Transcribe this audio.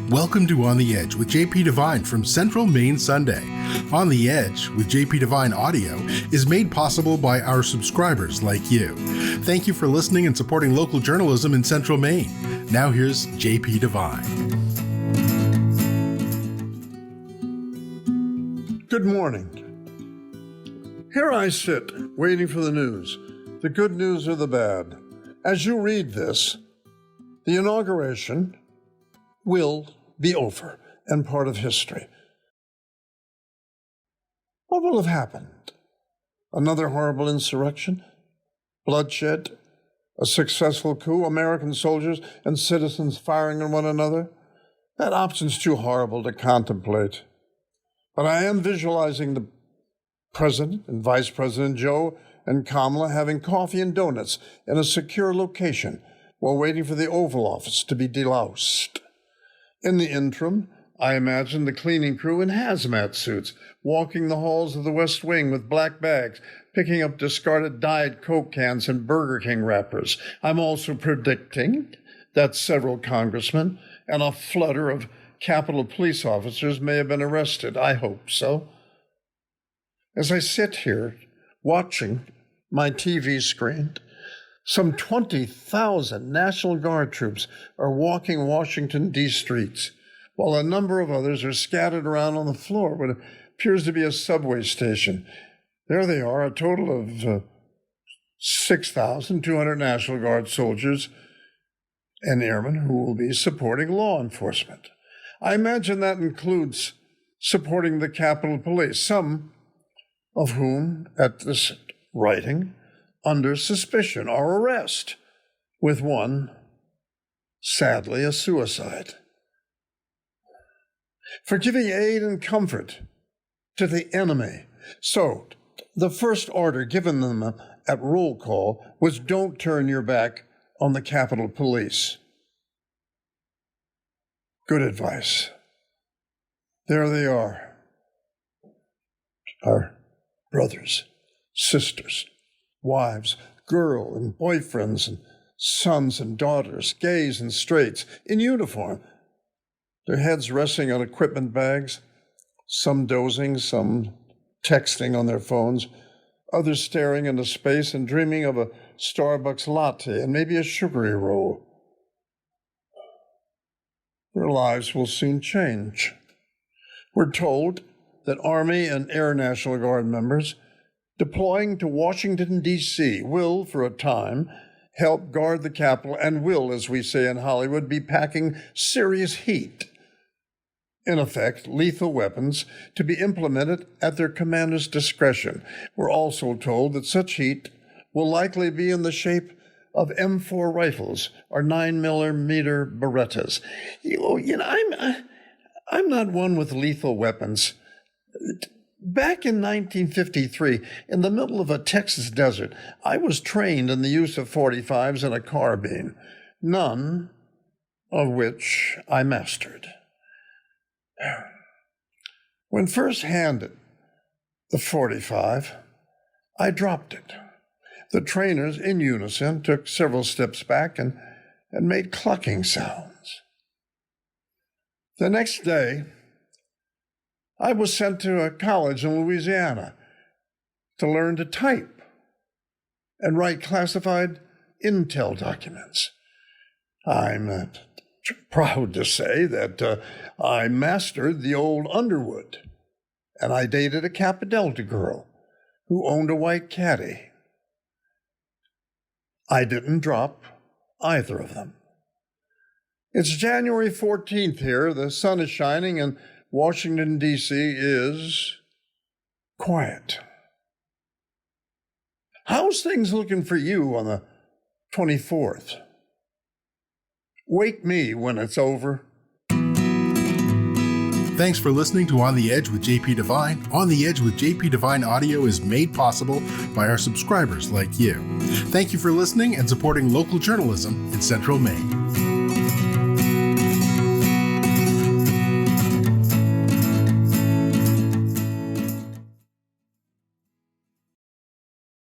Welcome to On the Edge with JP Devine from Central Maine Sunday. On the Edge with JP Devine Audio is made possible by our subscribers like you. Thank you for listening and supporting local journalism in Central Maine. Now here's JP Devine. Good morning. Here I sit, waiting for the news, the good news or the bad. As you read this, the inauguration will be over and part of history. What will have happened? Another horrible insurrection? Bloodshed? A successful coup? American soldiers and citizens firing on one another? That option's too horrible to contemplate. But I am visualizing the President and Vice President Joe and Kamala having coffee and donuts in a secure location while waiting for the Oval Office to be deloused. In the interim, I imagine the cleaning crew in hazmat suits walking the halls of the West Wing with black bags, picking up discarded Diet Coke cans and Burger King wrappers. I'm also predicting that several congressmen and a flutter of Capitol police officers may have been arrested. I hope so. As I sit here watching my TV screen, some 20,000 National Guard troops are walking Washington, D.C. streets, while a number of others are scattered around on the floor what appears to be a subway station. There they are, a total of 6,200 National Guard soldiers and airmen who will be supporting law enforcement. I imagine that includes supporting the Capitol Police, some of whom, at this writing, under suspicion or arrest, with one, sadly, a suicide. For giving aid and comfort to the enemy. So, the first order given them at roll call was don't turn your back on the Capitol Police. Good advice. There they are. Our brothers, sisters, wives, girls and boyfriends and sons and daughters, gays and straights, in uniform, their heads resting on equipment bags, some dozing, some texting on their phones, others staring into space and dreaming of a Starbucks latte and maybe a sugary roll. Their lives will soon change. We're told that Army and Air National Guard members deploying to Washington, D.C. will, for a time, help guard the Capitol and will, as we say in Hollywood, be packing serious heat. In effect, lethal weapons to be implemented at their commander's discretion. We're also told that such heat will likely be in the shape of M4 rifles or 9mm Berettas. I'm not one with lethal weapons. Back in 1953, in the middle of a Texas desert, I was trained in the use of .45s and a carbine, none of which I mastered. When first handed the .45, I dropped it. The trainers, in unison, took several steps back and made clucking sounds. The next day, I was sent to a college in Louisiana to learn to type and write classified intel documents. I'm proud to say that I mastered the old Underwood, and I dated a Kappa Delta girl who owned a white caddy. I didn't drop either of them. It's January 14th here. The sun is shining, and Washington, D.C. is quiet. How's things looking for you on the 24th? Wake me when it's over. Thanks for listening to On the Edge with JP Devine. On the Edge with JP Devine Audio is made possible by our subscribers like you. Thank you for listening and supporting local journalism in Central Maine.